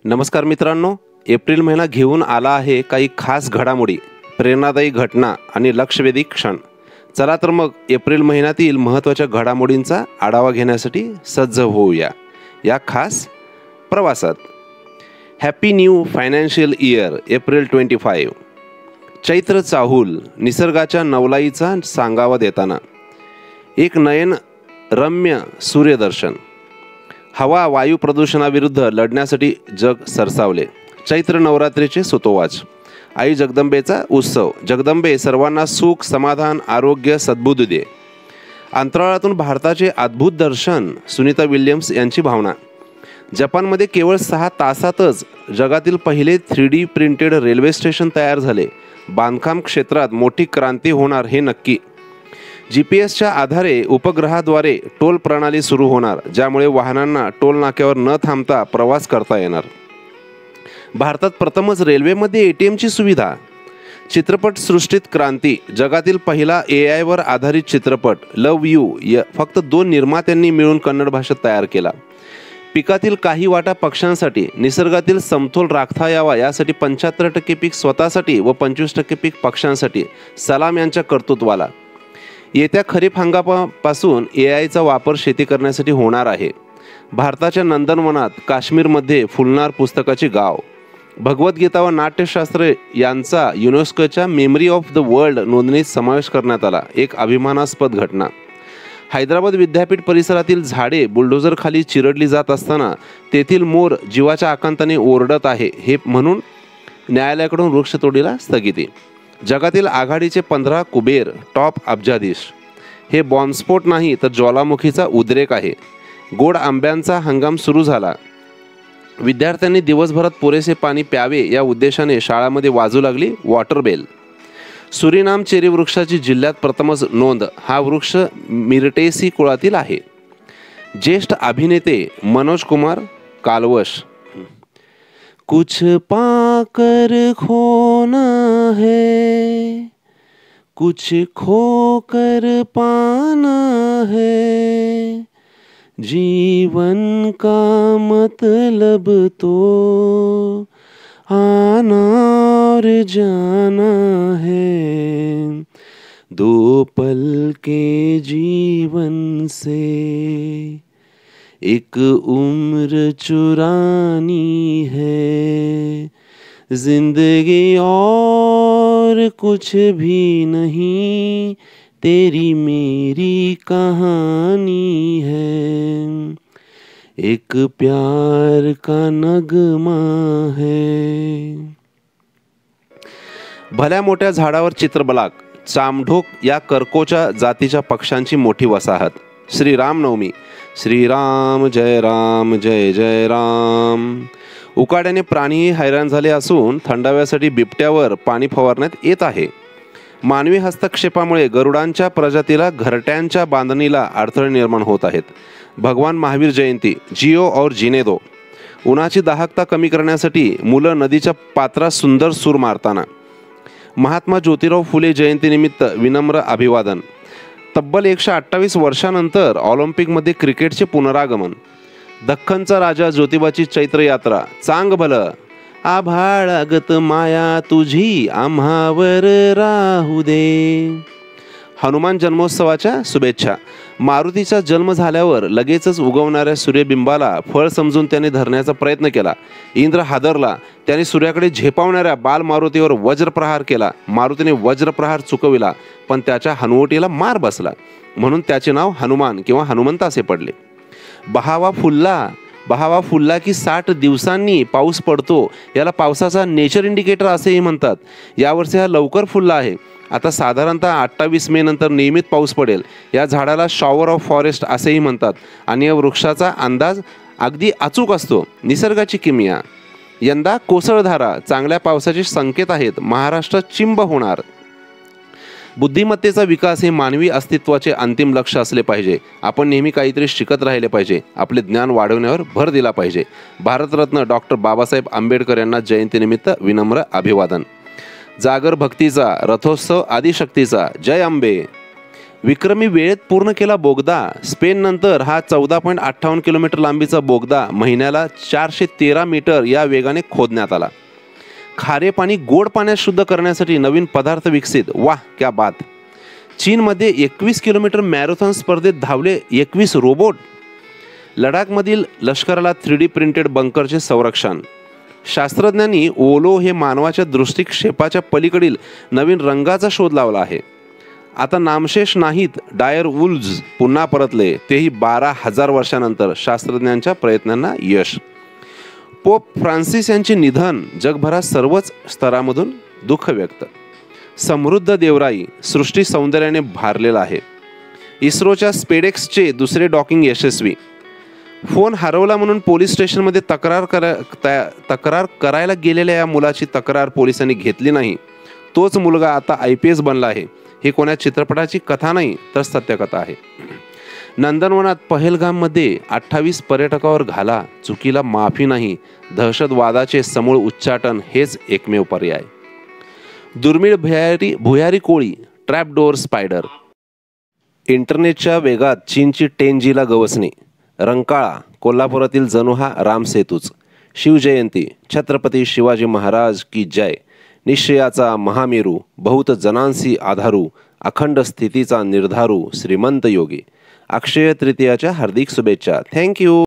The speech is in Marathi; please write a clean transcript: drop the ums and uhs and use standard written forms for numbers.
नमस्कार मित्रांनो, एप्रिल महिना घेऊन आला आहे काही खास घडामोडी, प्रेरणादायी घटना आणि लक्षवेधी क्षण. चला तर मग एप्रिल महिन्यातील महत्त्वाच्या घडामोडींचा आढावा घेण्यासाठी सज्ज होऊया या खास प्रवासात. Happy new financial year April 25. चैत्र चाहूल निसर्गाच्या नवलाईचा सांगावा देताना एक नयन रम्य सूर्यदर्शन. हवा वायू प्रदूषणाविरुद्ध लढण्यासाठी जग सरसावले. चैत्र नवरात्रीचे सुतोवाच. आई जगदंबेचा उत्सव. जगदंबे सर्वांना सुख समाधान आरोग्य सद्बुद्धी दे. अंतराळातून भारताचे अद्भुत दर्शन. सुनीता विल्यम्स यांची भावना. जपानमध्ये केवळ 6 तासातच जगातील पहिले 3D प्रिंटेड रेल्वे स्टेशन तयार झाले. बांधकाम क्षेत्रात मोठी क्रांती होणार हे नक्की. GPS आधारे उपग्रहाद्वारे टोल प्रणाली सुरू होणार, ज्यामुळे वाहनांना टोल नाक्यावर न थांबता प्रवास करता येणार. भारतात प्रथमच रेल्वेमध्ये ATMची सुविधा. चित्रपटसृष्टीत क्रांती. जगातील पहिला AI वर आधारित चित्रपट लव्ह यू फक्त 2 निर्मात्यांनी मिळून कन्नड भाषेत तयार केला. पिकातील काही वाटा पक्ष्यांसाठी. निसर्गातील समतोल राखता यावा यासाठी 75% पीक स्वतःसाठी व 25% पीक पक्ष्यांसाठी. सलाम यांच्या कर्तृत्वाला. येत्या खरीप हंगामापासून AIचा वापर शेती करण्यासाठी होणार आहे. भारताच्या नंदनवनात काश्मीरमध्ये फुलणार पुस्तकाची गाव. भगवद्गीता व नाट्यशास्त्र यांचा युनेस्कोच्या मेमरी ऑफ द वर्ल्ड नोंदणीत समावेश करण्यात आला. एक अभिमानास्पद घटना. हैदराबाद विद्यापीठ परिसरातील झाडे बुलडोझरखाली चिरडली जात असताना तेथील मोर जीवाच्या आकांताने ओरडत आहे हे म्हणून न्यायालयाकडून वृक्षतोडीला स्थगिती. जगातील आघाडीचे 15 कुबेर टॉप अब्जाधीश. हे बॉम्बस्फोट नाही तर ज्वालामुखीचा उद्रेक आहे. गोड आंब्यांचा हंगाम सुरू झाला. विद्यार्थ्यांनी दिवसभरात पुरेसे पाणी प्यावे या उद्देशाने शाळांमध्ये वाजू लागली वॉटर बेल. सुरिनाम चेरी वृक्षाची जिल्ह्यात प्रथमच नोंद. हा वृक्ष मिरटेसी कुळातील आहे. ज्येष्ठ अभिनेते मनोज कुमार कालवश. कुछ पाकर खोना है, कुछ खोकर पाना है, जीवन का मतलब तो आना और जाना है, 2 पल के जीवन से एक उम्र चुरानी है, जिंदगी और कुछ भी नहीं, तेरी मेरी कहानी है, एक प्यार का नगमा है. भल्या मोठ्या झाडावर चित्रबलाक. चामढोक या कर्कोच्या जातीच्या पक्ष्यांची मोठी वसाहत. श्रीरामनवमी. श्रीराम जय राम जय जय राम. उकाड्याने प्राणीही हैराण झाले असून थंडाव्यासाठी बिबट्यावर पाणी फवारण्यात येत आहे. मानवी हस्तक्षेपामुळे गरुडांच्या प्रजातीला घरट्यांच्या बांधणीला अडथळे निर्माण होत आहेत. भगवान महावीर जयंती. जिओ और जीने दो. उन्हाची दाहकता कमी करण्यासाठी मुलं नदीच्या पात्रात सुंदर सूर मारताना. महात्मा ज्योतिराव फुले जयंतीनिमित्त विनम्र अभिवादन. तब्बल 128 वर्षानंतर ऑलिम्पिकमध्ये क्रिकेटचे पुनरागमन. दख्खनचा राजा ज्योतिबाची चैत्र यात्रा. चांग भलं. आभाळागत माया तुझी आम्हावर राहू दे. हनुमान जन्मोत्सवाच्या शुभेच्छा. मारुतीचा जन्म झाल्यावर लगेचच उगवणाऱ्या सूर्यबिंबाला फळ समजून त्याने धरण्याचा प्रयत्न केला. इंद्र हादरला. त्याने सूर्याकडे झेपावणाऱ्या बाल मारुतीवर वज्रप्रहार केला. मारुतीने वज्रप्रहार चुकविला, पण त्याच्या हनुवटीला मार बसला, म्हणून त्याचे नाव हनुमान किंवा हनुमंत असे पडले. बहावा फुलला की 60 दिवसांनी पाऊस पडतो. याला पावसाचा नेचर इंडिकेटर असेही म्हणतात. यावर्षी हा लवकर फुलला आहे. आता साधारणतः 28 मे नंतर नियमित पाऊस पडेल. या झाडाला शॉवर ऑफ फॉरेस्ट असेही म्हणतात आणि या वृक्षाचा अंदाज अगदी अचूक असतो. निसर्गाची किमया. यंदा कोसळधारा. चांगल्या पावसाचे संकेत आहेत. महाराष्ट्रात चिंब होणार. बुद्धिमत्तेचा विकास हे मानवी अस्तित्वाचे अंतिम लक्ष्य असले पाहिजे. आपण नेहमी काहीतरी शिकत राहिले पाहिजे. आपले ज्ञान वाढवण्यावर भर दिला पाहिजे. भारतरत्न डॉक्टर बाबासाहेब आंबेडकर यांना जयंतीनिमित्त विनम्र अभिवादन. जागर भक्तीचा, रथोत्सव आदिशक्तीचा. जय अंबे. विक्रमी वेळेत पूर्ण केला बोगदा. स्पेननंतर हा 14.58 किलोमीटर लांबीचा बोगदा महिन्याला 413 मीटर या वेगाने खोदण्यात आला. खारे पाणी गोड पाण्यात शुद्ध करण्यासाठी नवीन पदार्थ विकसित. वाह क्या बात. चीनमध्ये 21 किलोमीटर मॅरेथॉन स्पर्धेत धावले 21 रोबोट. लडाखमधील लष्कराला 3D प्रिंटेड बंकरचे संरक्षण. शास्त्रज्ञांनी ओलो हे मानवाच्या दृष्टिक्षेपाच्या पलीकडील नवीन रंगाचा शोध लावला आहे. आता नामशेष नाहीत. डायर वुल्व्ज पुन्हा परतले, तेही 12,000 वर्षानंतर. शास्त्रज्ञांच्या प्रयत्नांना यश. पोप फ्रान्सिस यांचे निधन. जगभरात सर्वच स्तरामधून दुःख व्यक्त. समृद्ध देवराई सृष्टी सौंदर्याने भारलेला आहे. इस्रोच्या स्पेडेक्सचे दुसरे डॉकिंग यशस्वी. फोन हरवला म्हणून पोलीस स्टेशनमध्ये तक्रार करायला गेलेल्या या मुलाची तक्रार पोलिसांनी घेतली नाही. तोच मुलगा आता IPS बनला आहे. ही कोणा चित्रपटाची कथा नाही तर सत्यकथा आहे. नंदनवनात पहलगाममध्ये 28 पर्यटकावर घाला. चुकीला माफी नाही. दहशतवादाचे समूळ उच्चाटन हेच एकमेव पर्याय. दुर्मिळ भुयारी कोळी ट्रॅपडोअर स्पायडर. इंटरनेटच्या वेगात चीनची 10Gला गवसणी. रंकाळा कोल्हापुरातील जणू हा रामसेतूच. शिवजयंती छत्रपती शिवाजी महाराज की जय. निश्चयाचा महामेरू बहुत जनांसी आधारू. अखंड स्थितीचा निर्धारू श्रीमंत योगी. अक्षय तृतीयाच्या हार्दिक शुभेच्छा. थँक्यू.